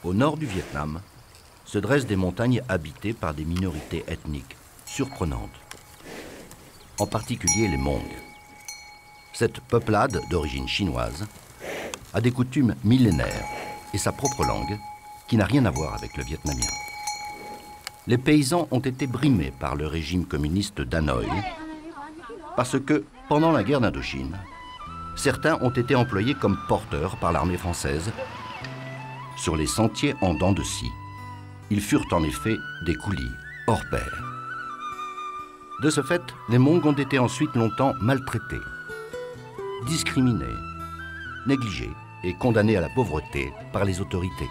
Au nord du Vietnam, se dressent des montagnes habitées par des minorités ethniques surprenantes, en particulier les Hmong. Cette peuplade d'origine chinoise a des coutumes millénaires et sa propre langue qui n'a rien à voir avec le vietnamien. Les paysans ont été brimés par le régime communiste d'Hanoï parce que, pendant la guerre d'Indochine, certains ont été employés comme porteurs par l'armée française sur les sentiers en dents de scie. Ils furent en effet des coulis hors pair. De ce fait, les Hmong ont été ensuite longtemps maltraités, discriminés, négligés et condamnés à la pauvreté par les autorités.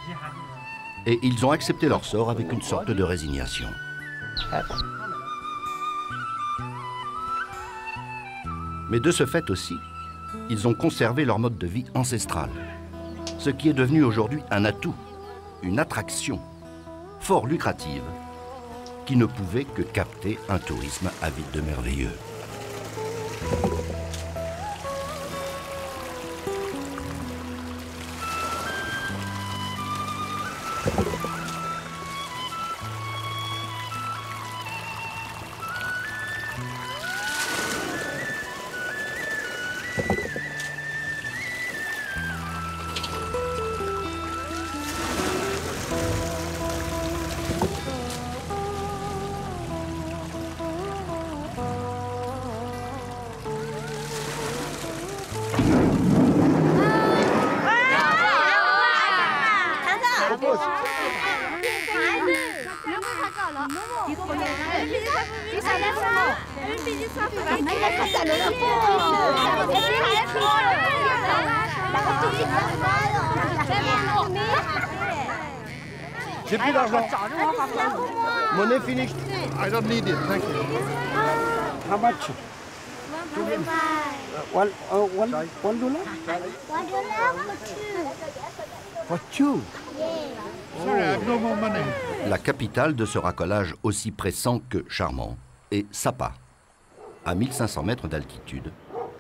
Et ils ont accepté leur sort avec une sorte de résignation. Mais de ce fait aussi, ils ont conservé leur mode de vie ancestral, ce qui est devenu aujourd'hui un atout, une attraction fort lucrative, qui ne pouvait que capter un tourisme avide de merveilleux. J'ai plus d'argent. Money finished. I don't need it, thank you. How much? $1 $1? For two? Sorry, I have no more money. La capitale de ce racolage aussi pressant que charmant est Sapa. À 1500 mètres d'altitude,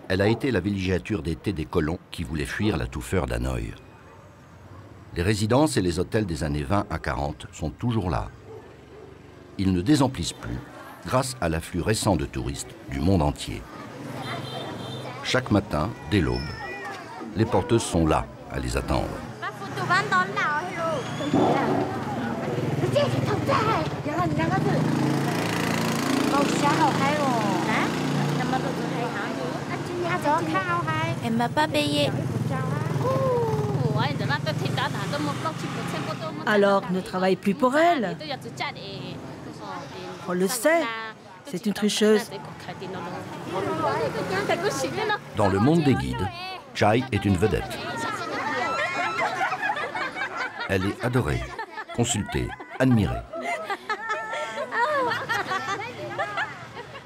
elle a été la villégiature d'été des colons qui voulaient fuir la touffeur d'Hanoï. Les résidences et les hôtels des années 20 à 40 sont toujours là. Ils ne désemplissent plus grâce à l'afflux récent de touristes du monde entier. Chaque matin, dès l'aube, les porteuses sont là à les attendre. Elle m'a pas payé. Alors ne travaille plus pour elle. On le sait, c'est une tricheuse. Dans le monde des guides, Chai est une vedette. Elle est adorée, consultée, admirée.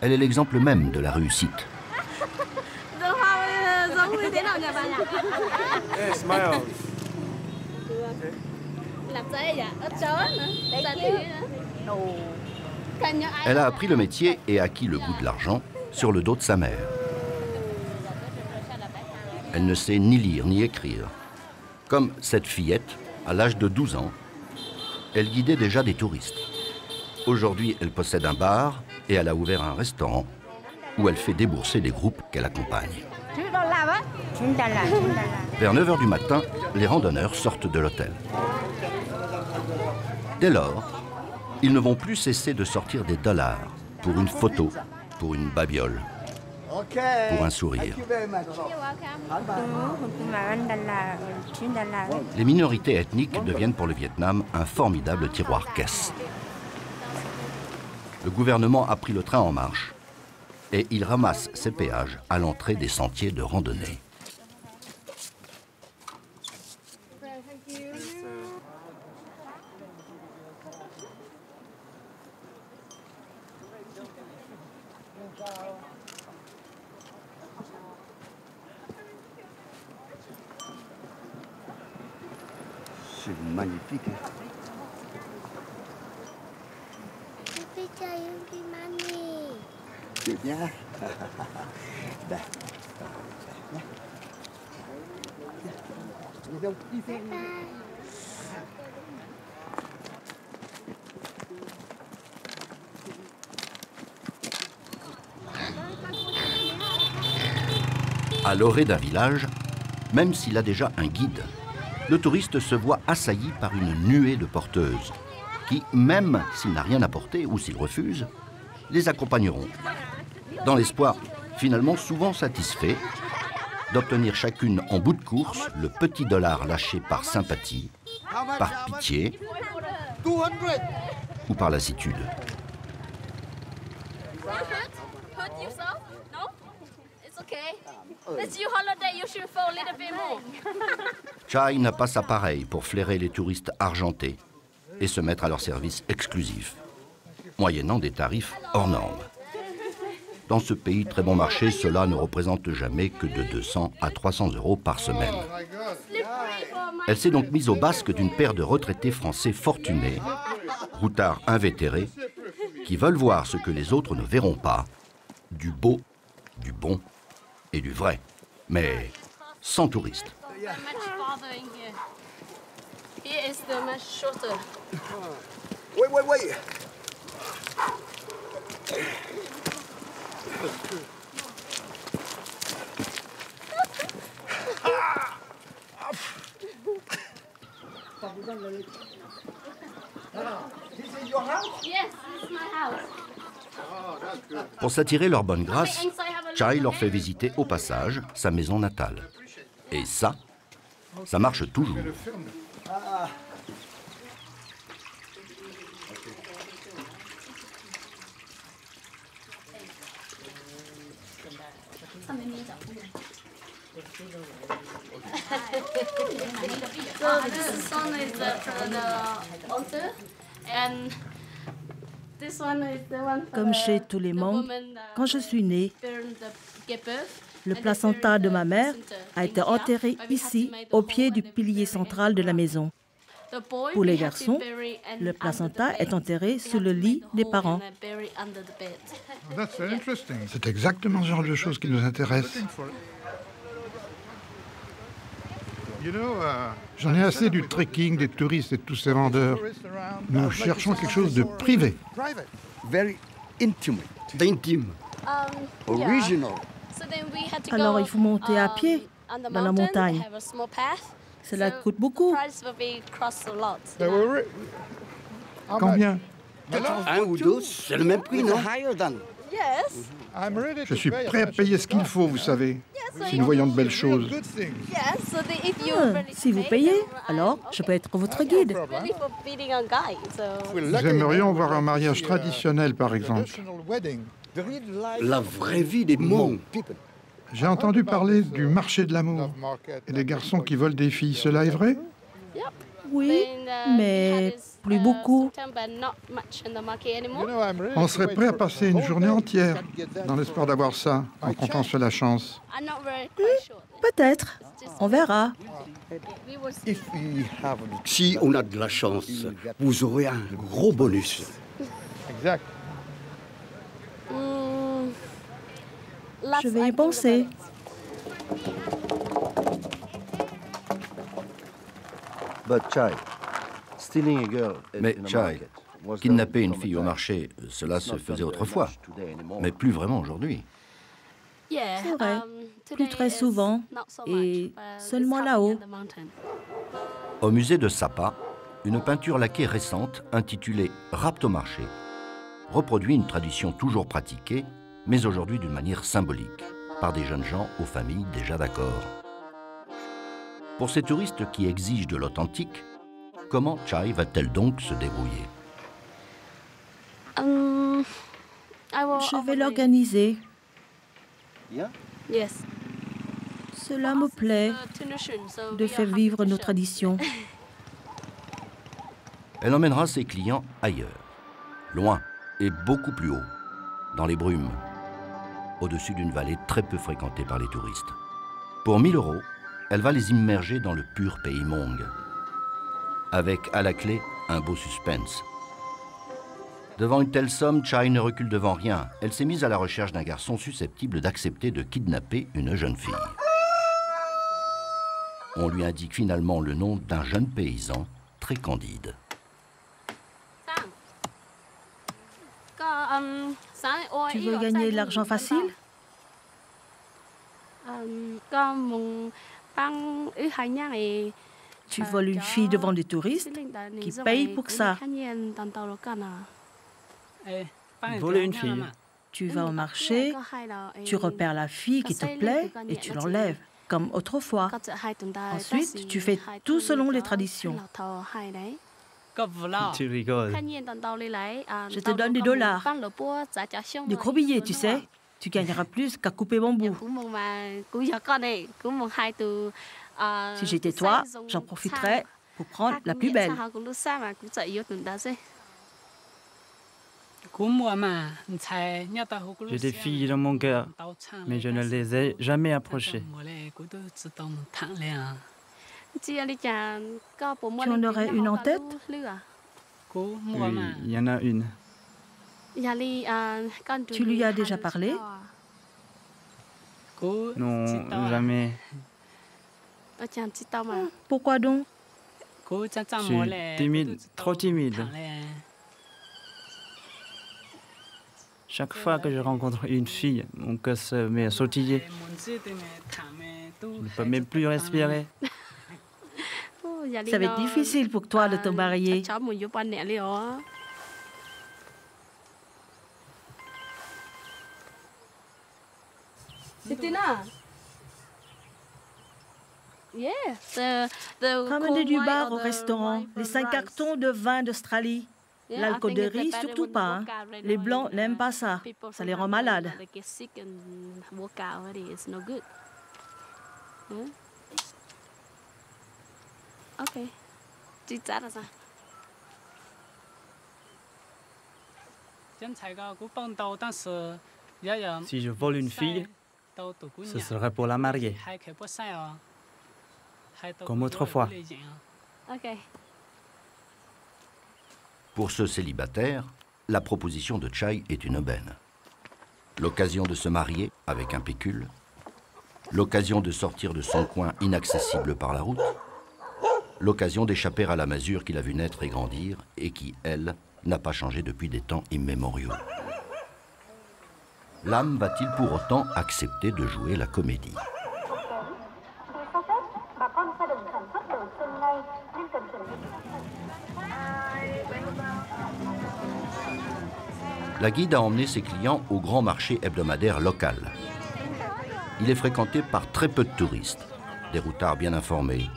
Elle est l'exemple même de la réussite. Hey, smile. Elle a appris le métier et acquis le goût de l'argent sur le dos de sa mère. Elle ne sait ni lire ni écrire. Comme cette fillette, à l'âge de 12 ans, elle guidait déjà des touristes. Aujourd'hui, elle possède un bar et elle a ouvert un restaurant où elle fait débourser les groupes qu'elle accompagne. Vers 9 h du matin, les randonneurs sortent de l'hôtel. Dès lors, ils ne vont plus cesser de sortir des dollars pour une photo, pour une babiole, pour un sourire. Les minorités ethniques deviennent pour le Vietnam un formidable tiroir-caisse. Le gouvernement a pris le train en marche et il ramasse ses péages à l'entrée des sentiers de randonnée. C'est magnifique. C'est bien. Ben. Dis donc, À l'orée d'un village, même s'il a déjà un guide, le touriste se voit assailli par une nuée de porteuses qui, même s'il n'a rien apporté ou s'il refuse, les accompagneront, dans l'espoir, finalement souvent satisfait, d'obtenir chacune en bout de course le petit dollar lâché par sympathie, par pitié ou par lassitude. Chai n'a pas sa pareille pour flairer les touristes argentés et se mettre à leur service exclusif, moyennant des tarifs hors normes. Dans ce pays très bon marché, cela ne représente jamais que de 200 à 300 € par semaine. Elle s'est donc mise au basque d'une paire de retraités français fortunés, routards invétérés, qui veulent voir ce que les autres ne verront pas, du beau, du bon et du vrai, mais sans touristes. Wait. Pour s'attirer leur bonne grâce, Chai leur fait visiter au passage sa maison natale. Et ça marche toujours. Comme chez tous les Hmong, quand je suis née, le placenta de ma mère a été enterré ici, au pied du pilier central de la maison. Pour les garçons, le placenta est enterré sous le lit des parents. C'est exactement ce genre de choses qui nous intéresse. J'en ai assez du trekking, des touristes et de tous ces vendeurs. Nous cherchons quelque chose de privé. Very intimate. Intime. Original. Alors il faut monter à pied dans la montagne. Cela coûte beaucoup. Combien? Un ou deux, c'est le même prix, non? Je suis prêt à payer ce qu'il faut, vous savez, si nous voyons de belles choses. Si vous payez, alors je peux être votre guide. Nous aimerions voir un mariage traditionnel, par exemple. La vraie vie des Hmong. J'ai entendu parler du marché de l'amour et des garçons qui volent des filles. Cela est vrai? Oui, mais plus beaucoup. On serait prêt à passer une journée entière dans l'espoir d'avoir ça, en comptant sur la chance. Peut-être. On verra. Si on a de la chance, vous aurez un gros bonus. Exact. Je vais y penser. Mais Chai, kidnapper une fille au marché, cela se faisait autrefois, mais plus vraiment aujourd'hui. C'est vrai. Plus très souvent et seulement là-haut. Au musée de Sapa, une peinture laquée récente intitulée « Rapt au marché » reproduit une tradition toujours pratiquée, mais aujourd'hui d'une manière symbolique, par des jeunes gens aux familles déjà d'accord. Pour ces touristes qui exigent de l'authentique, comment Chai va-t-elle donc se débrouiller? Je vais l'organiser. Cela me plaît de faire vivre nos traditions. Elle emmènera ses clients ailleurs, loin et beaucoup plus haut, dans les brumes, au-dessus d'une vallée très peu fréquentée par les touristes. Pour 1 000 €, elle va les immerger dans le pur pays Hmong, avec à la clé un beau suspense. Devant une telle somme, Chai ne recule devant rien. Elle s'est mise à la recherche d'un garçon susceptible d'accepter de kidnapper une jeune fille. On lui indique finalement le nom d'un jeune paysan très candide. Tu veux gagner de l'argent facile? Tu voles une fille devant des touristes qui payent pour ça. Voler une fille. Tu vas au marché, tu repères la fille qui te plaît et tu l'enlèves, comme autrefois. Ensuite, tu fais tout selon les traditions. Tu rigoles. Je te donne des dollars, des gros billets, tu sais. Tu gagneras plus qu'à couper bambou. Si j'étais toi, j'en profiterais pour prendre la plus belle. J'ai des filles dans mon cœur, mais je ne les ai jamais approchées. Tu en aurais une en tête? Oui, il y en a une. Tu lui as déjà parlé? Non, jamais. Pourquoi donc? Je suis timide, trop timide. Chaque fois que je rencontre une fille, mon cœur se met à sautiller. Je ne peux même plus respirer. Ça va être difficile pour toi de te marier. Ramenez du bar au restaurant, les 5 cartons de vin d'Australie. L'alcool de riz, surtout pas. Hein. Les Blancs n'aiment pas ça. Ça les rend malades. Si je vole une fille, ce serait pour la marier. Comme autrefois. Pour ce célibataire, la proposition de Chai est une aubaine. L'occasion de se marier avec un pécule, l'occasion de sortir de son coin inaccessible par la route, l'occasion d'échapper à la masure qu'il a vu naître et grandir et qui, elle, n'a pas changé depuis des temps immémoriaux. L'âme va-t-il pour autant accepter de jouer la comédie? La guide a emmené ses clients au grand marché hebdomadaire local. Il est fréquenté par très peu de touristes, des routards bien informés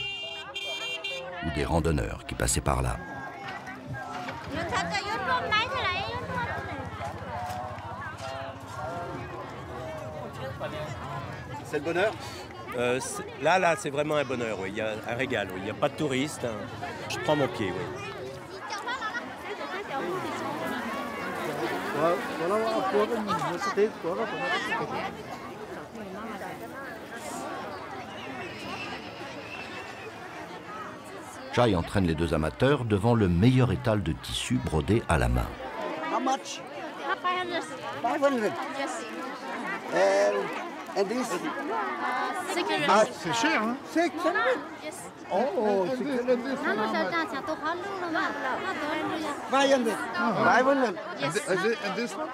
ou des randonneurs qui passaient par là. C'est le bonheur? Là, c'est vraiment un bonheur, oui. Il y a un régal, oui. Il n'y a pas de touristes. Hein. Je prends mon pied, oui. Chai entraîne les deux amateurs devant le meilleur étal de tissu brodé à la main. How much? 500. And this? Ah, c'est cher, hein? 600. Oh, 600. 500. 500. And this one?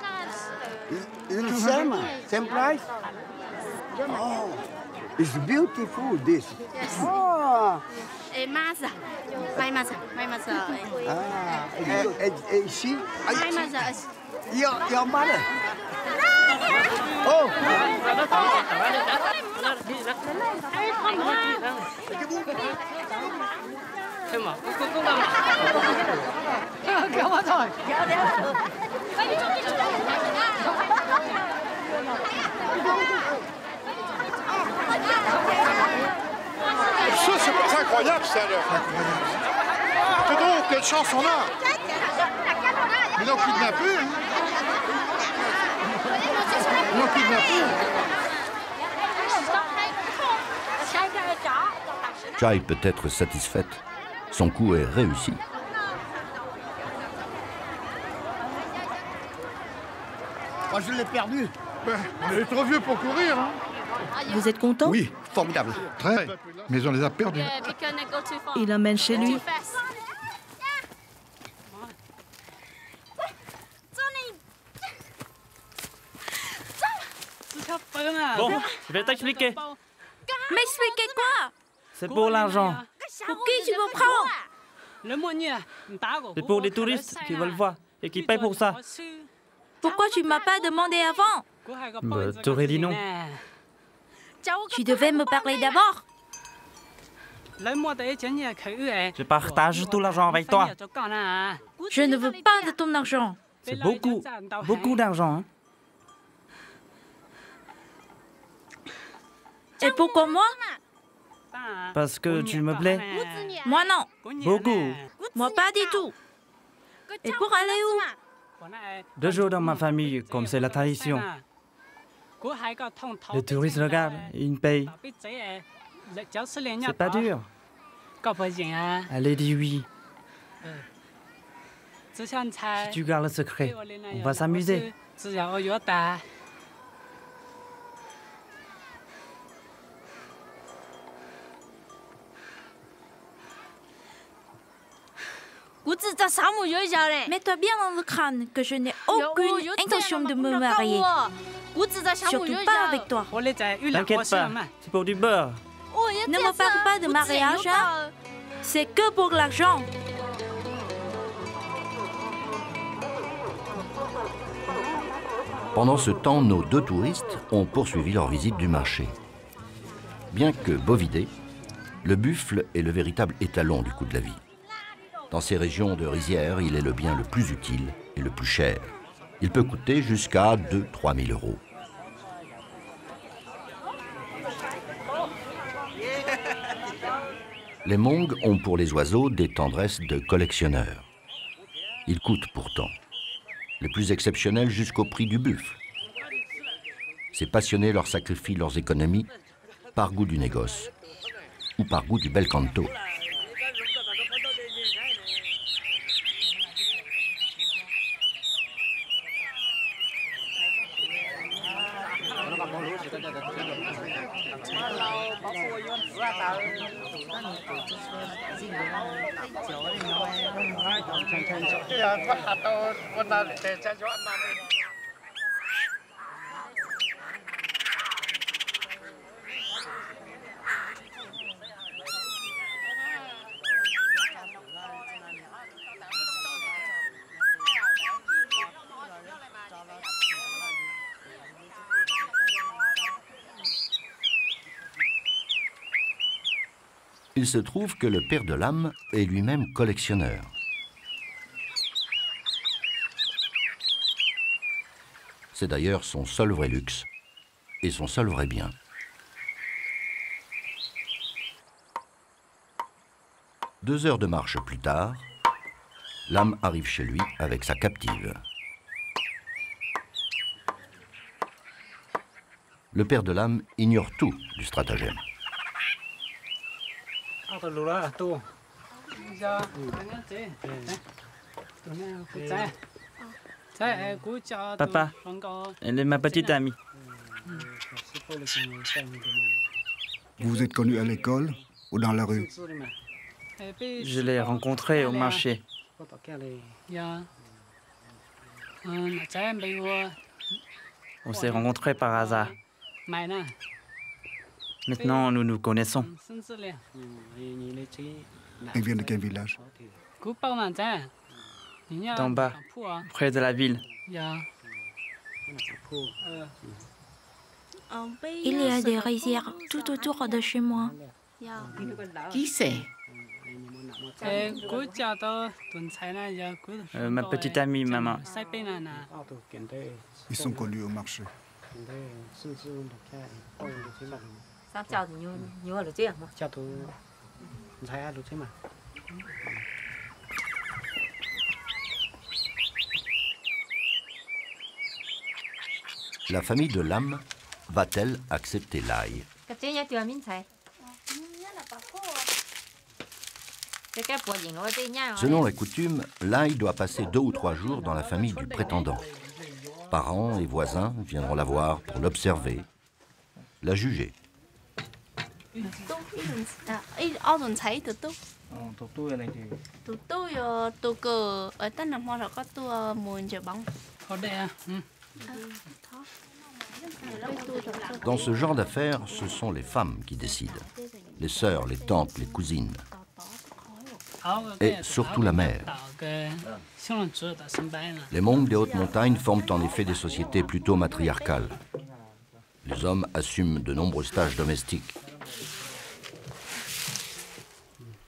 Is it same? Same price? Oh, it's beautiful, this. Oh. She? Your mother? Oh. Ça, c'est incroyable, ça, là. C'est drôle, quelle chance on a. Ils l'ont kidnappé, hein. Ils l'ont kidnappé. Chai peut être satisfaite. Son coup est réussi. Moi, je l'ai perdu. Ben, on est trop vieux pour courir, hein. Vous êtes content? Oui, formidable. Très. Mais on les a perdus. Il l'emmène chez lui. Bon, je vais t'expliquer. M'expliquer quoi? C'est pour l'argent. Pour qui tu me prends? C'est pour les touristes qui veulent voir et qui payent pour ça. Pourquoi tu m'as pas demandé avant? T'aurais dit non. Tu devais me parler d'abord. Je partage tout l'argent avec toi. Je ne veux pas de ton argent. C'est beaucoup, beaucoup d'argent. Et pourquoi moi? Parce que tu me plais. Moi non. Beaucoup. Moi pas du tout. Et pour aller où? 2 jours dans ma famille, comme c'est la tradition. Les touristes regardent, ils me payent. C'est pas dur. Allez, dis oui. Si tu gardes le secret, on va s'amuser. Mets-toi bien dans le crâne que je n'ai aucune intention de me marier. Surtout pas avec toi. T'inquiète pas, c'est pour du beurre. Ne me parle pas de mariage, hein? C'est que pour l'argent. Pendant ce temps, nos 2 touristes ont poursuivi leur visite du marché. Bien que bovidé, le buffle est le véritable étalon du coût de la vie. Dans ces régions de rizière, il est le bien le plus utile et le plus cher. Il peut coûter jusqu'à 2-3 000 euros. Les Hmong ont pour les oiseaux des tendresses de collectionneurs. Ils coûtent pourtant. Les plus exceptionnels jusqu'au prix du buffle. Ces passionnés leur sacrifient leurs économies par goût du négoce ou par goût du bel canto. Il se trouve que le père de l'âme est lui-même collectionneur. C'est d'ailleurs son seul vrai luxe et son seul vrai bien. Deux heures de marche plus tard, l'âme arrive chez lui avec sa captive. Le père de l'âme ignore tout du stratagème. Papa, elle est ma petite amie. Vous vous êtes connus à l'école ou dans la rue? Je l'ai rencontrée au marché. On s'est rencontrés par hasard. Maintenant, nous nous connaissons. Elle vient de quel village? D'en bas, près de la ville. Il y a des rizières tout autour de chez moi. Qui c'est? Ma petite amie, maman. Ils sont connus au marché. La famille de l'âme va-t-elle accepter l'ail? Selon la coutume, l'ail doit passer 2 ou 3 jours dans la famille du prétendant. Parents et voisins viendront la voir pour l'observer, la juger. Dans ce genre d'affaires, ce sont les femmes qui décident. Les sœurs, les tantes, les cousines. Et surtout la mère. Les Hmong des hautes montagnes forment en effet des sociétés plutôt matriarcales. Les hommes assument de nombreuses tâches domestiques.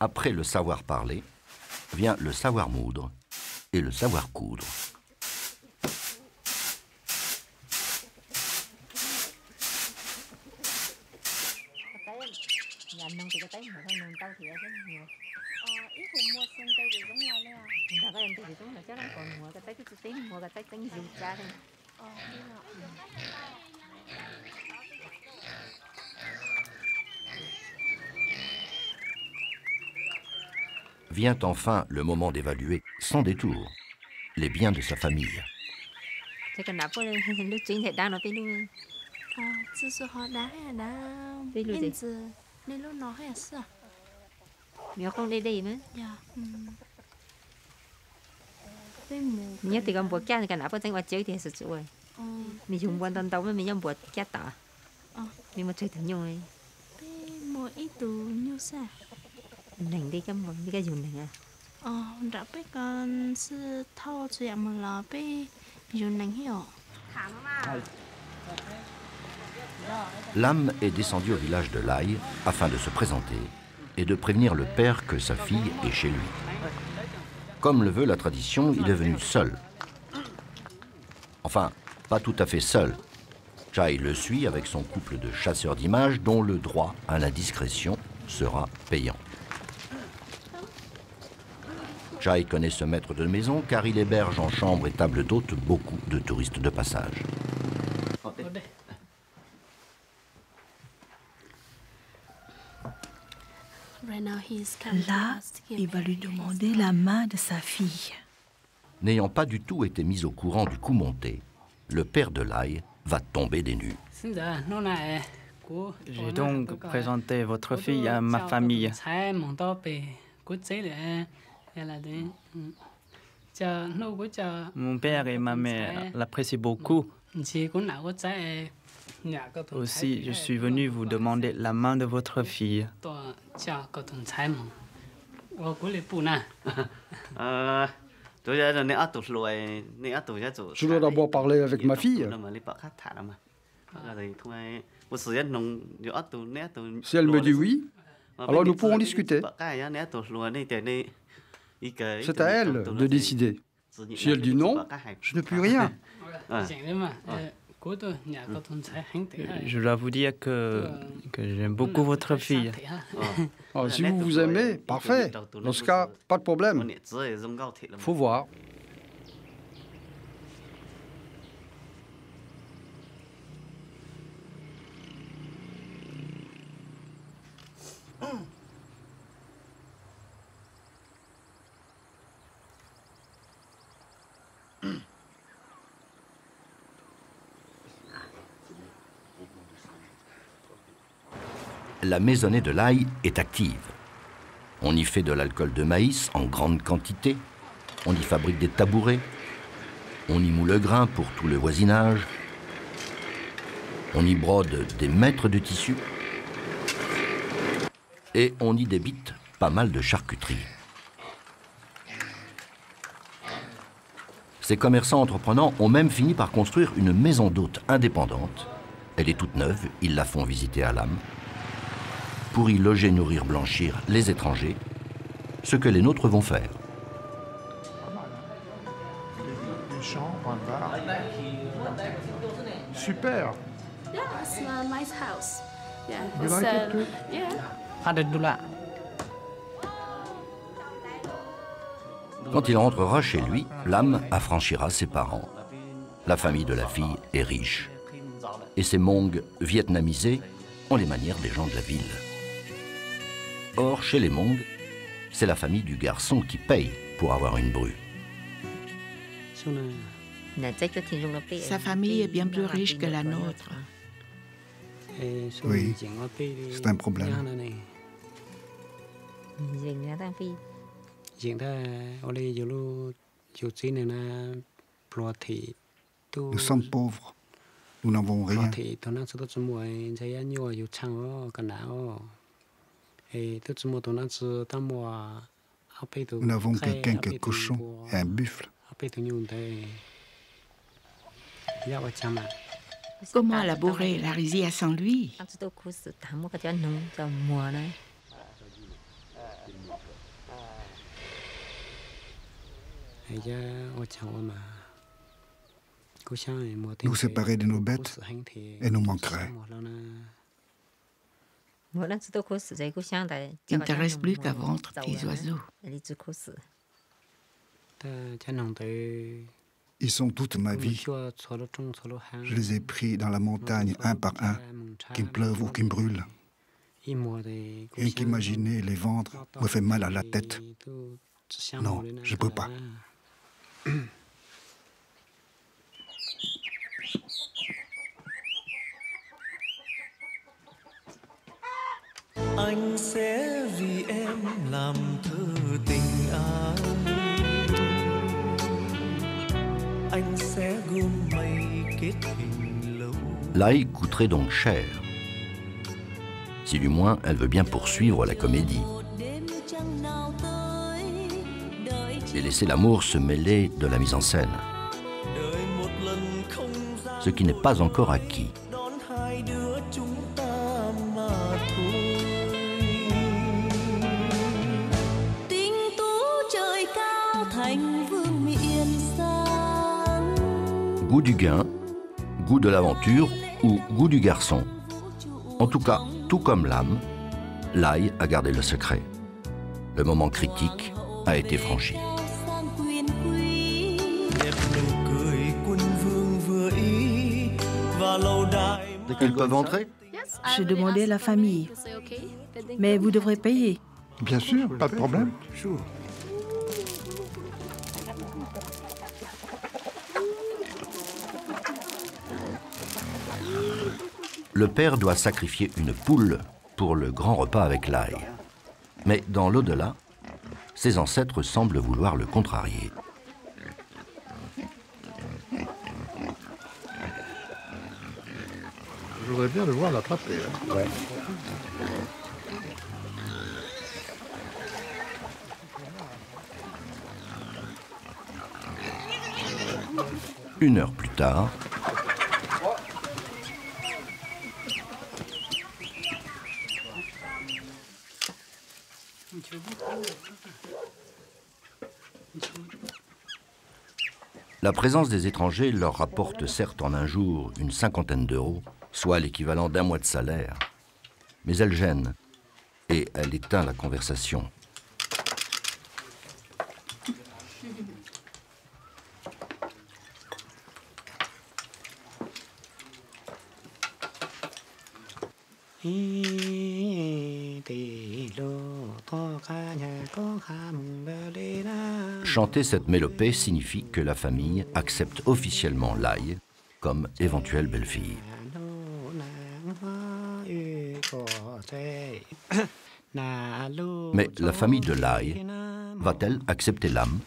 Après le savoir parler, vient le savoir moudre et le savoir coudre. Vient enfin le moment d'évaluer, sans détour, les biens de sa famille. Nhớ thì con buộc cha thì cả nãy con tranh qua chơi thì sụt sụt rồi. Mình dùng quan tâm tàu với mình nhung buộc cha tả. Mình mà chơi thằng nhung này. Một ít từ như sao? Nành đi cái dùng nành à. Đã biết con sư thâu chuyện mà là biết dùng nành hiểu. Lam est descendu au village de Lai afin de se présenter et de prévenir le père que sa fille est chez lui. Comme le veut la tradition, il est venu seul. Enfin, pas tout à fait seul. Chai le suit avec son couple de chasseurs d'images dont le droit à la discrétion sera payant. Chai connaît ce maître de maison car il héberge en chambre et table d'hôte beaucoup de touristes de passage. Là, il va lui demander la main de sa fille. N'ayant pas du tout été mis au courant du coup monté, le père de Lai va tomber des nues. J'ai donc présenté votre fille à ma famille. Mon père et ma mère l'apprécient beaucoup. Aussi, je suis venu vous demander la main de votre fille. Je dois d'abord parler avec ma fille. Si elle me dit oui, alors nous pourrons discuter. C'est à elle de décider. Si elle dit non, je ne puis rien. Je dois vous dire que j'aime beaucoup votre fille. Alors, si vous vous aimez, parfait. Dans ce cas, pas de problème. Faut voir. La maisonnée de Lai est active. On y fait de l'alcool de maïs en grande quantité, on y fabrique des tabourets, on y moule le grain pour tout le voisinage, on y brode des mètres de tissu et on y débite pas mal de charcuterie. Ces commerçants entreprenants ont même fini par construire une maison d'hôtes indépendante. Elle est toute neuve, ils la font visiter à Lam, pour y loger, nourrir, blanchir les étrangers, ce que les nôtres vont faire. Une chambre, un bar. Super. Yeah, it's a nice house. Yeah, You like it too? Yeah. Quand il rentrera chez lui, Lam affranchira ses parents. La famille de la fille est riche. Et ces Hmong vietnamisés ont les manières des gens de la ville. Or, chez les Hmong, c'est la famille du garçon qui paye pour avoir une bru. Sa famille est bien plus riche que la nôtre. Oui, c'est un problème. Nous sommes pauvres. Nous n'avons rien. Nous n'avons que quelques cochons et un buffle. Comment labourer la rizière sans lui? Nous séparer de nos bêtes et nous manquerait. Il ne te reste plus qu'à vendre tes oiseaux. Ils sont toute ma vie. Je les ai pris dans la montagne un par un, qu'il pleuve ou qu'il brûle. Et qu'imaginer les vendre me fait mal à la tête. Non, je ne peux pas. Anh sẽ vì em làm thơ tình ai. Anh sẽ gom mây kết hình lâu. L'ail coûterait donc cher. Si du moins elle veut bien poursuivre la comédie. Et laisser l'amour se mêler de la mise en scène. Ce qui n'est pas encore acquis. Goût du gain, goût de l'aventure ou goût du garçon. En tout cas, tout comme l'âme, l'ail a gardé le secret. Le moment critique a été franchi. Ils peuvent entrer? J'ai demandé à la famille. Mais vous devrez payer. Bien sûr, pas de problème. Le père doit sacrifier une poule pour le grand repas avec l'ail. Mais dans l'au-delà, ses ancêtres semblent vouloir le contrarier. Je voudrais bien le voir l'attraper. Hein. Ouais. Une heure plus tard, la présence des étrangers leur rapporte certes en un jour une cinquantaine d'euros, soit l'équivalent d'un mois de salaire, mais elle gêne et elle éteint la conversation. Chanter cette mélopée signifie que la famille accepte officiellement l'ail comme éventuelle belle-fille. Mais la famille de l'ail va-t-elle accepter l'âme?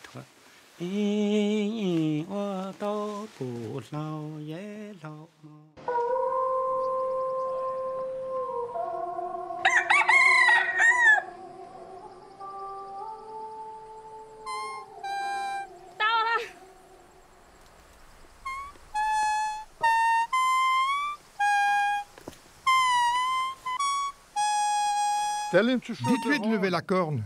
Dites-lui de lever la corne.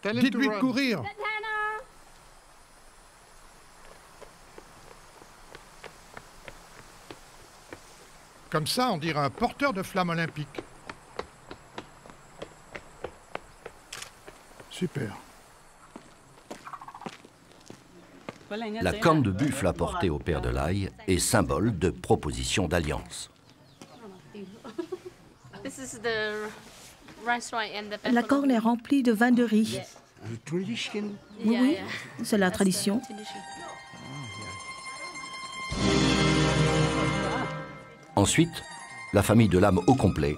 Dites-lui de courir. Comme ça, on dirait un porteur de flammes olympiques. Super. La corne de buffle apportée au père de l'ail est symbole de proposition d'alliance. La corne est remplie de vin de riz. Oui, c'est la tradition. Ensuite, la famille de l'âme au complet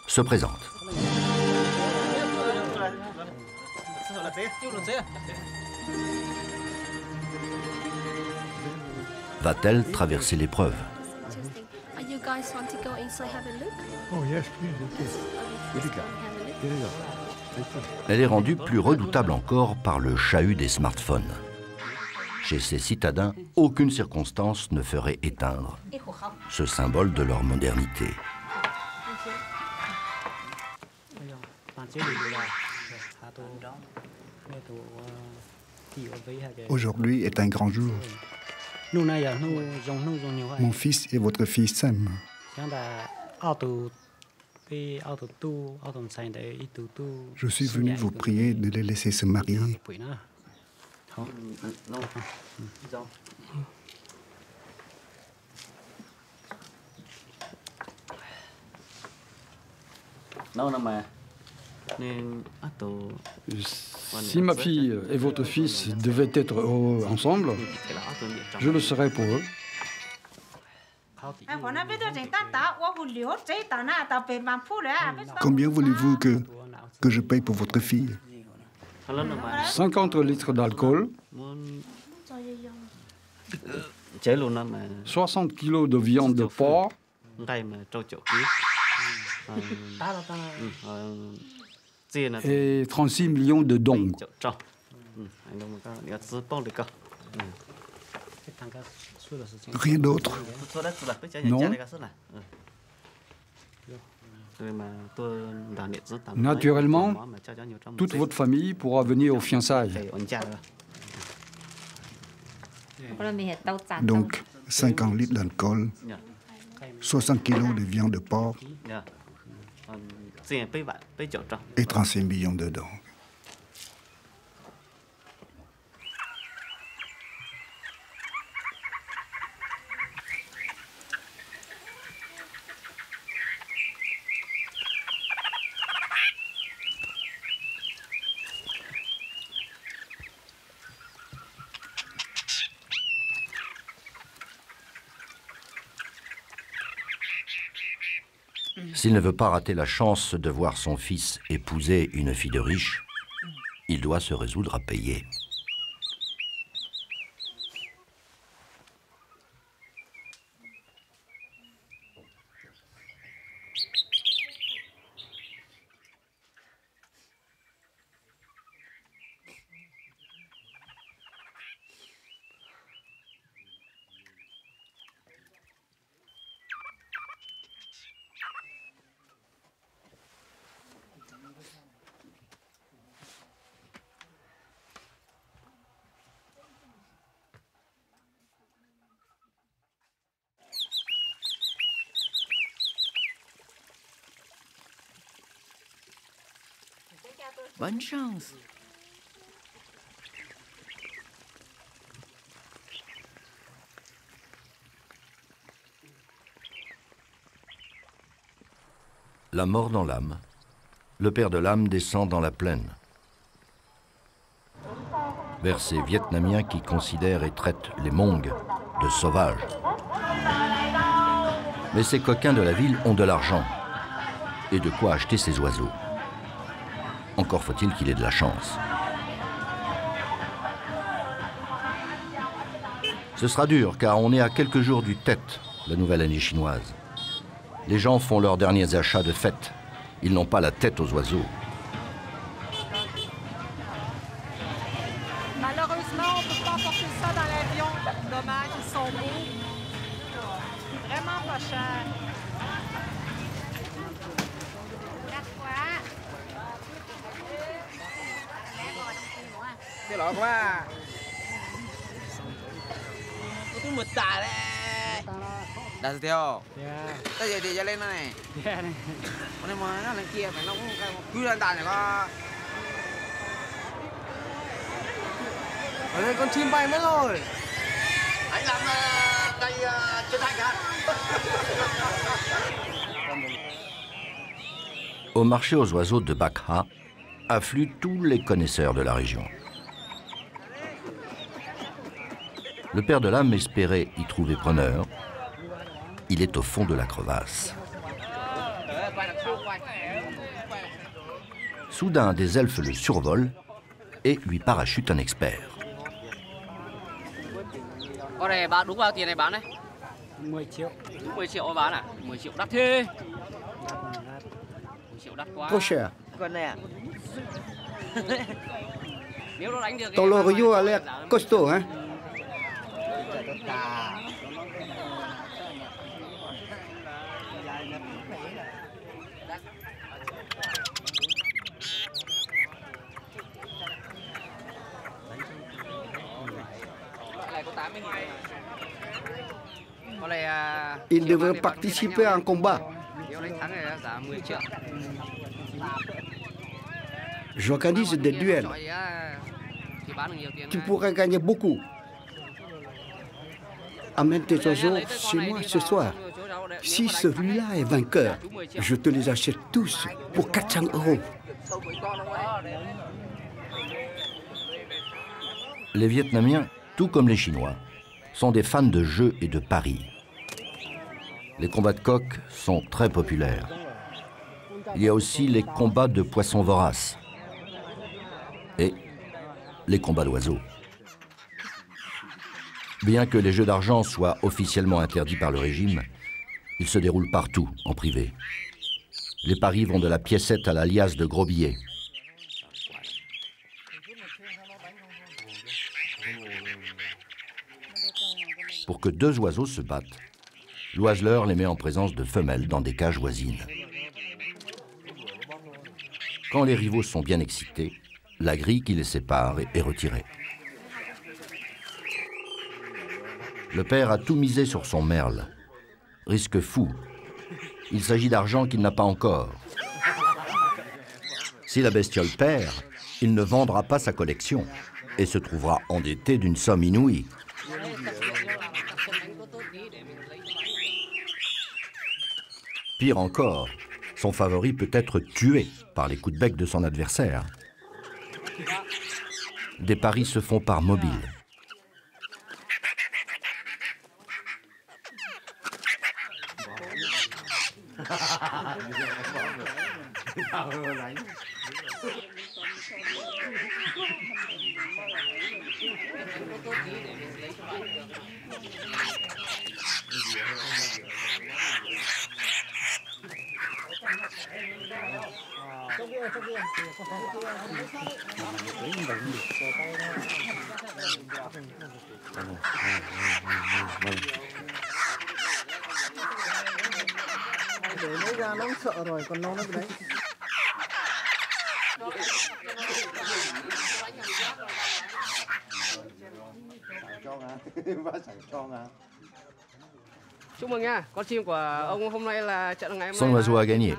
se présente. Va-t-elle traverser l'épreuve? Elle est rendue plus redoutable encore par le chahut des smartphones. Chez ces citadins, aucune circonstance ne ferait éteindre ce symbole de leur modernité. Aujourd'hui est un grand jour. Mon fils et votre fille s'aiment. Je suis venu vous prier de les laisser se marier. Si ma fille et votre fils devaient être heureux ensemble, je le serais pour eux. Combien voulez-vous que je paye pour votre fille? 50 litres d'alcool, 60 kilos de viande de porc, et 36 millions de dong. Rien d'autre? Non. Naturellement, toute votre famille pourra venir aux fiançailles. Donc, 50 litres d'alcool, 60 kilos de viande de porc et 36 millions de dong. S'il ne veut pas rater la chance de voir son fils épouser une fille de riche, il doit se résoudre à payer. Bonne chance. La mort dans l'âme. Le père de l'âme descend dans la plaine. Vers ces Vietnamiens qui considèrent et traitent les Hmongs de sauvages. Mais ces coquins de la ville ont de l'argent et de quoi acheter ces oiseaux. Encore faut-il qu'il ait de la chance. Ce sera dur car on est à quelques jours du Tet, la nouvelle année chinoise. Les gens font leurs derniers achats de fête. Ils n'ont pas la tête aux oiseaux. Malheureusement, on ne peut pas emporter ça dans l'avion. Dommage, ils sont beaux. Vraiment pas cher. Cái lọ quá. Tôi một tả đấy. Đã theo. Tới giờ thì ra lên này. Con này mà nó lên kia phải nó cũng cứ lên tàn này có. Ở đây con chim bay mất rồi. Anh làm đây chân thành hả? Au marché aux oiseaux de Bakha affluent tous les connaisseurs de la région. Le père de l'âme espérait y trouver preneur. Il est au fond de la crevasse. Soudain, des elfes le survolent et lui parachute un expert. Trop cher. Ton loriot a l'air costaud, hein? Il devrait participer à un combat. J'organise des duels. Tu pourrais gagner beaucoup. Amène tes oiseaux chez moi ce soir. Si celui-là est vainqueur, je te les achète tous pour 400 €. Les Vietnamiens, tout comme les Chinois, sont des fans de jeux et de paris. Les combats de coqs sont très populaires. Il y a aussi les combats de poissons voraces et les combats d'oiseaux. Bien que les jeux d'argent soient officiellement interdits par le régime, ils se déroulent partout en privé. Les paris vont de la piécette à la liasse de gros billets. Pour que deux oiseaux se battent, l'oiseleur les met en présence de femelles dans des cages voisines. Quand les rivaux sont bien excités, la grille qui les sépare est retirée. Le père a tout misé sur son merle. Risque fou. Il s'agit d'argent qu'il n'a pas encore. Si la bestiole perd, il ne vendra pas sa collection et se trouvera endetté d'une somme inouïe. Pire encore, son favori peut être tué par les coups de bec de son adversaire. Des paris se font par mobile. Son oiseau a gagné.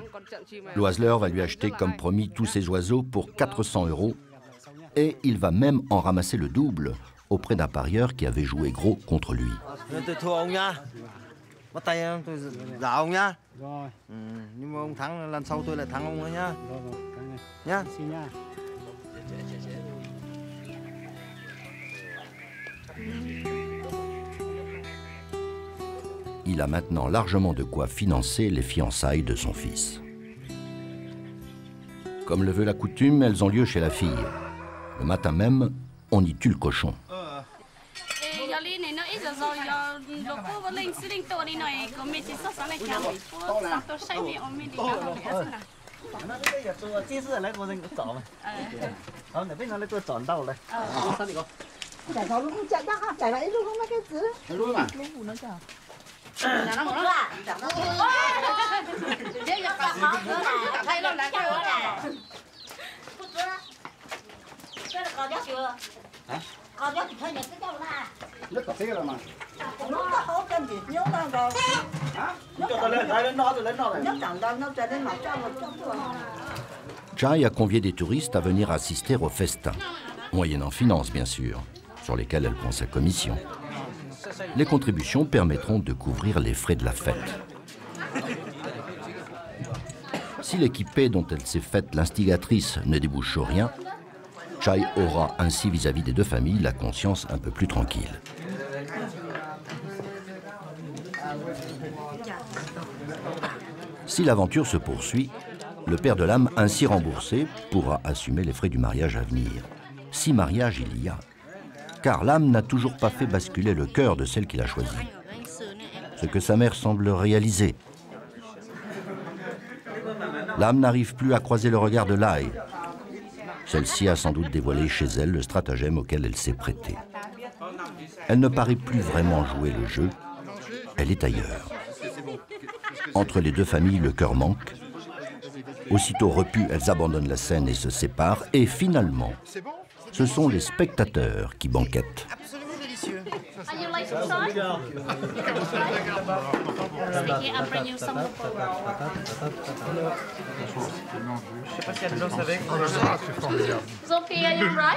L'oiseleur va lui acheter comme promis tous ses oiseaux pour 400 € et il va même en ramasser le double auprès d'un parieur qui avait joué gros contre lui. Bắt tay em, tôi giả ông nhá. Rồi. Nhưng mà ông thắng lần sau tôi lại thắng ông nữa nhá. Nhá. Xin nhá. Il a maintenant largement de quoi financer les fiançailles de son fils. Comme le veut la coutume, elles ont lieu chez la fille. Le matin même, on y tue le cochon. Chai a convié des touristes à venir assister au festin, moyennant finances bien sûr, sur lesquelles elle prend sa commission. Les contributions permettront de couvrir les frais de la fête. Si l'équipée dont elle s'est faite l'instigatrice ne débouche sur rien, Chai aura ainsi vis-à-vis des deux familles la conscience un peu plus tranquille. Si l'aventure se poursuit, le père de l'âme ainsi remboursé pourra assumer les frais du mariage à venir. si mariage il y a, car l'âme n'a toujours pas fait basculer le cœur de celle qu'il a choisie. Ce que sa mère semble réaliser. L'âme n'arrive plus à croiser le regard de Lai. Celle-ci a sans doute dévoilé chez elle le stratagème auquel elle s'est prêtée. Elle ne paraît plus vraiment jouer le jeu, elle est ailleurs. Entre les deux familles, le cœur manque. Aussitôt repues, elles abandonnent la scène et se séparent. Et finalement, ce sont les spectateurs qui banquettent. Absolument délicieux. Je sais pas s'il y a de l'os avec. C'est formidable.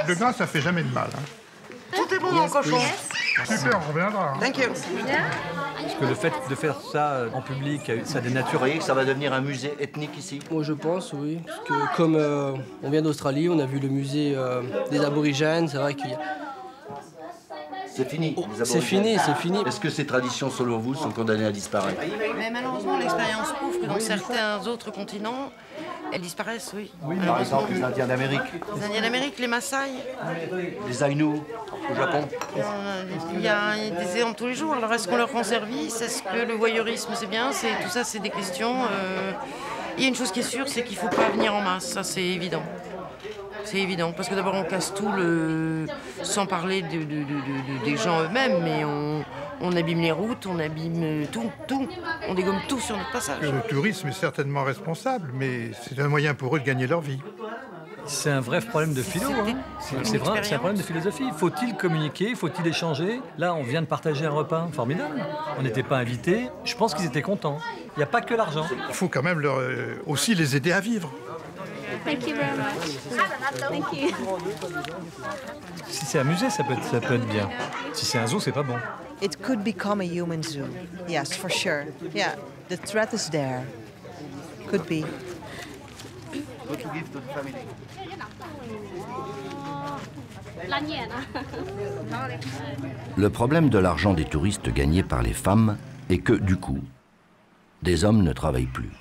Le gras, ça fait jamais de mal. Tout est bon dans le cochon. Super, on reviendra. Thank you. Est-ce que le fait de faire ça en public, ça dénature? Vous voyez que ça va devenir un musée ethnique ici? Moi je pense, oui. Parce que comme on vient d'Australie, on a vu le musée des aborigènes, c'est vrai qu'il y a... C'est fini. C'est fini, c'est fini. Est-ce que ces traditions, selon vous, sont condamnées à disparaître? Mais malheureusement, l'expérience prouve que dans certains autres continents, elles disparaissent, oui. Par exemple, les Indiens d'Amérique. Les Indiens d'Amérique, les Maasai. Les Aïnous, au Japon. Il y a des exemples tous les jours. Alors, est-ce qu'on leur rend service? Est-ce que le voyeurisme, c'est bien? Tout ça, c'est des questions. Il y a une chose qui est sûre, c'est qu'il ne faut pas venir en masse. Ça, c'est évident. C'est évident, parce que d'abord on casse tout, sans parler des gens eux-mêmes, mais on abîme les routes, on abîme tout. On dégomme tout sur notre passage. Le tourisme est certainement responsable, mais c'est un moyen pour eux de gagner leur vie. C'est un vrai problème de philo. C'est vrai, c'est un problème de philosophie. Faut-il communiquer? Faut-il échanger? Là, on vient de partager un repas formidable. On n'était pas invités. Je pense qu'ils étaient contents. Il n'y a pas que l'argent. Il faut quand même aussi les aider à vivre. Thank you very much. Thank you. Si c'est un musée, ça peut être bien. Si c'est un zoo, c'est pas bon. It could become a human zoo. Yes, for sure. Yeah, the threat is there. Could be. What to give to the family? Le problème de l'argent des touristes gagné par les femmes est que, du coup, des hommes ne travaillent plus.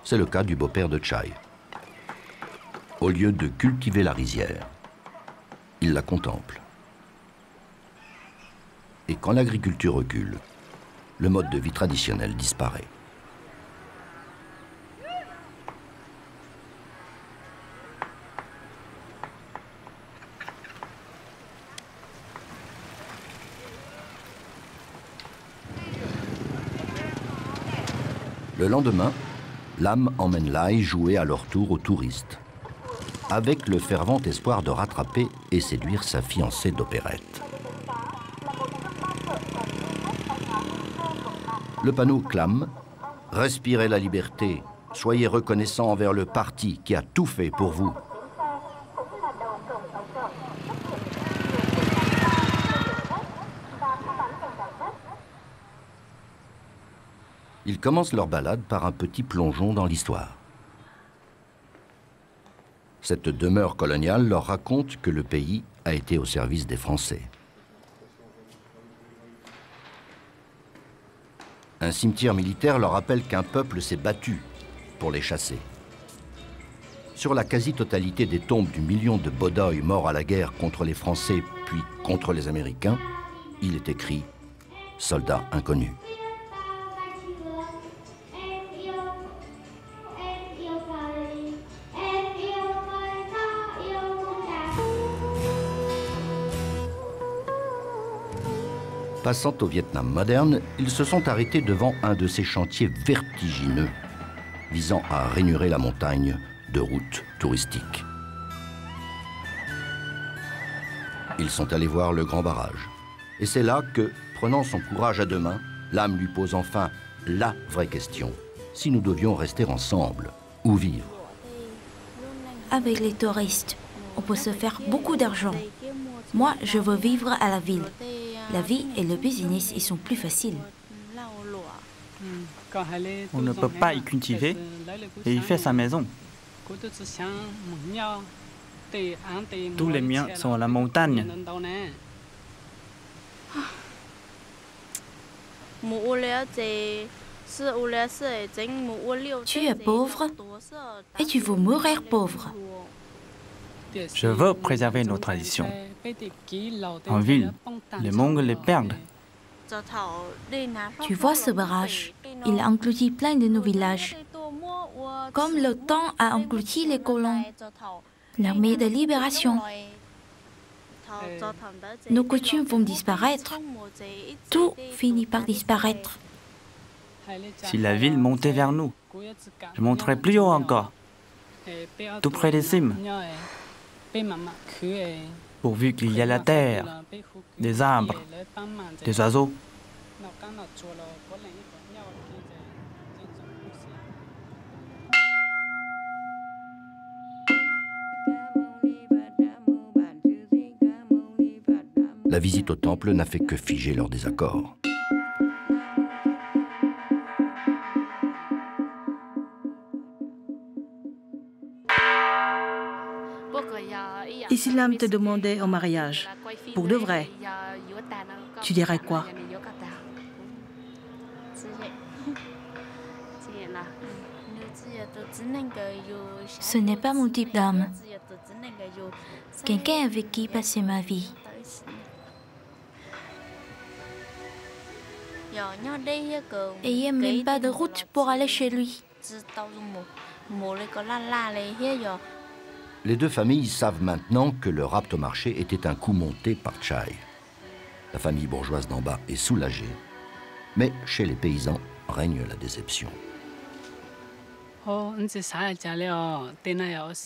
C'est le cas du beau-père de Chai. Au lieu de cultiver la rizière, il la contemple. Et quand l'agriculture recule, le mode de vie traditionnel disparaît. Le lendemain, l'âme emmène Lai jouer à leur tour aux touristes, avec le fervent espoir de rattraper et séduire sa fiancée d'opérette. Le panneau clame « Respirez la liberté, soyez reconnaissants envers le parti qui a tout fait pour vous ». Ils commencent leur balade par un petit plongeon dans l'histoire. Cette demeure coloniale leur raconte que le pays a été au service des Français. Un cimetière militaire leur rappelle qu'un peuple s'est battu pour les chasser. Sur la quasi-totalité des tombes du million de Bodoïs morts à la guerre contre les Français puis contre les Américains, il est écrit « Soldats inconnus ». Passant au Vietnam moderne, ils se sont arrêtés devant un de ces chantiers vertigineux visant à rainurer la montagne de routes touristiques. Ils sont allés voir le grand barrage. Et c'est là que, prenant son courage à deux mains, l'âme lui pose enfin la vraie question. Si nous devions rester ensemble, où vivre? Avec les touristes, on peut se faire beaucoup d'argent. Moi, je veux vivre à la ville. La vie et le business, ils sont plus faciles. On ne peut pas y cultiver et il fait sa maison. Tous les miens sont à la montagne. Tu es pauvre et tu veux mourir pauvre. Je veux préserver nos traditions. En ville, les Mongols les perdent. Tu vois ce barrage? Il a englouti plein de nos villages. Comme l'OTAN a englouti les colons. L'armée de libération. Nos coutumes vont disparaître. Tout finit par disparaître. Si la ville montait vers nous, je monterais plus haut encore, tout près des cimes, pourvu qu'il y ait la terre, des arbres, des oiseaux. La visite au temple n'a fait que figer leur désaccord. Islam te demandait en mariage, pour de vrai. Tu dirais quoi? Ce n'est pas mon type d'homme. Quelqu'un avec qui passer ma vie. Et il n'y a même pas de route pour aller chez lui. Les deux familles savent maintenant que le rapt au marché était un coup monté par Chai. La famille bourgeoise d'en bas est soulagée, mais chez les paysans règne la déception.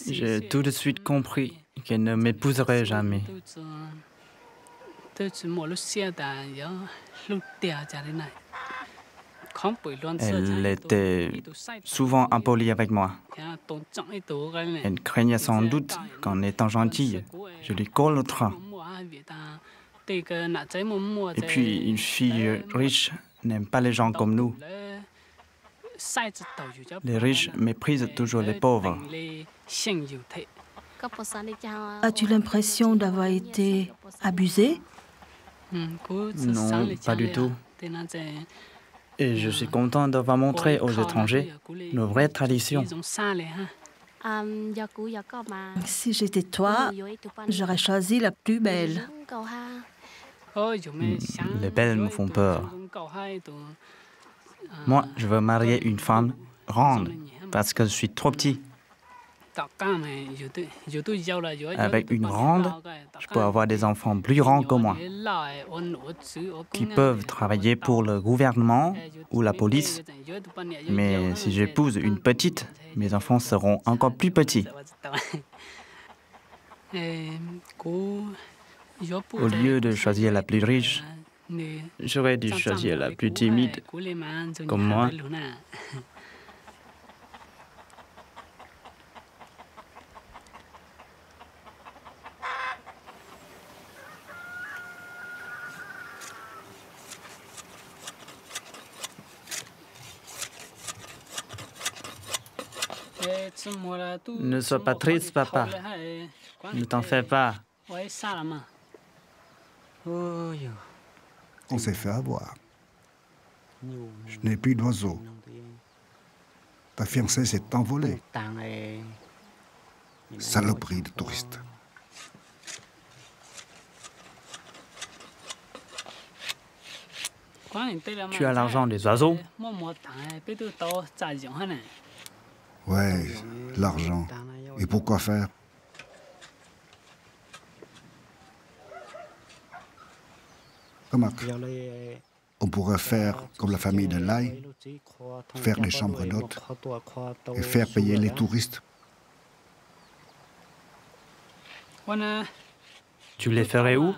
J'ai tout de suite compris qu'elle ne m'épouserait jamais. Elle était souvent impolie avec moi. Elle craignait sans doute qu'en étant gentille, je lui colle au train. Et puis, une fille riche n'aime pas les gens comme nous. Les riches méprisent toujours les pauvres. As-tu l'impression d'avoir été abusée? Non, pas du tout. Et je suis content d'avoir montré aux étrangers nos vraies traditions. Si j'étais toi, j'aurais choisi la plus belle. Les belles me font peur. Moi, je veux marier une femme grande parce que je suis trop petit. Avec une grande, je peux avoir des enfants plus grands que moi, qui peuvent travailler pour le gouvernement ou la police. Mais si j'épouse une petite, mes enfants seront encore plus petits. Au lieu de choisir la plus riche, j'aurais dû choisir la plus timide, comme moi. Ne sois pas triste, papa. Ne t'en fais pas. On s'est fait avoir. Je n'ai plus d'oiseaux. Ta fiancée s'est envolée. Saloperie de touristes. Tu as l'argent des oiseaux? Ouais, l'argent. Et pourquoi faire? Remarque, on pourrait faire comme la famille de Lai, faire des chambres d'hôtes et faire payer les touristes. Tu les ferais où?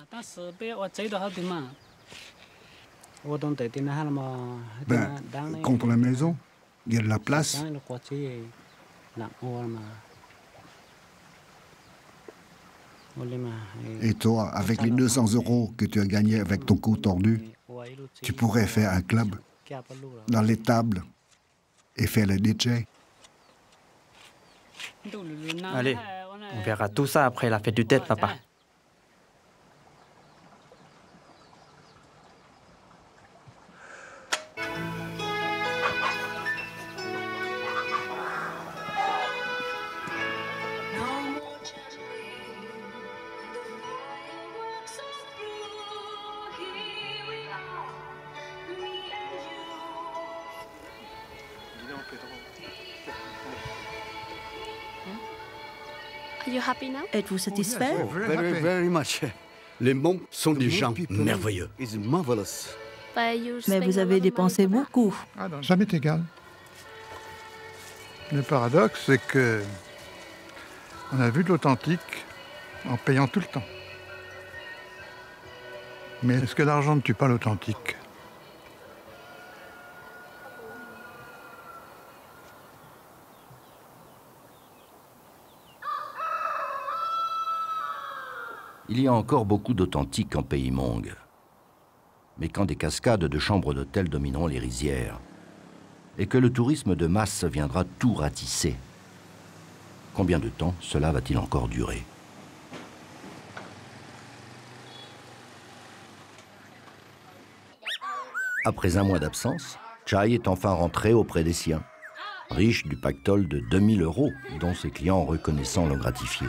Ben, contre la maison, il y a de la place. Et toi, avec les 200 € que tu as gagnés avec ton cou tordu, tu pourrais faire un club dans les tables et faire le DJ. Allez, on verra tout ça après la fête du tête, papa. Êtes-vous satisfait? Very, very much. Les monks sont des gens merveilleux. Mais vous avez dépensé beaucoup. Ah non, jamais égal. Le paradoxe, c'est que on a vu de l'authentique en payant tout le temps. Mais est-ce que l'argent ne tue pas l'authentique? Il y a encore beaucoup d'authentique en pays Hmong. Mais quand des cascades de chambres d'hôtel domineront les rizières, et que le tourisme de masse viendra tout ratisser, combien de temps cela va-t-il encore durer? Après un mois d'absence, Chai est enfin rentré auprès des siens, riche du pactole de 2000 €, dont ses clients reconnaissant l'ont gratifié.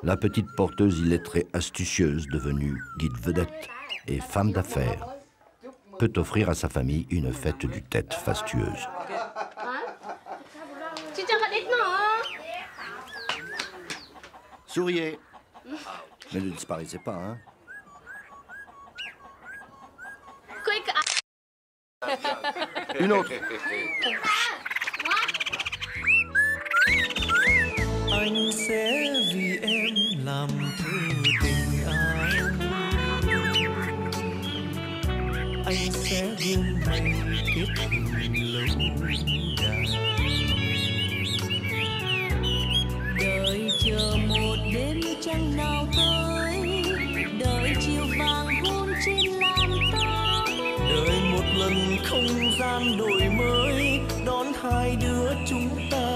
La petite porteuse illettrée astucieuse, devenue guide vedette et femme d'affaires, peut offrir à sa famille une fête du tête fastueuse. Souriez, mais ne disparaissez pas, hein. Une autre. Anh sẽ vì em làm thơ tình anh. Anh sẽ hôm nay kết thúc lâu dài. Đợi chờ một đêm trăng nào tới, đợi chiều vàng hôn trên lan tóc. Đợi một lần không gian đổi mới, đón hai đứa chúng ta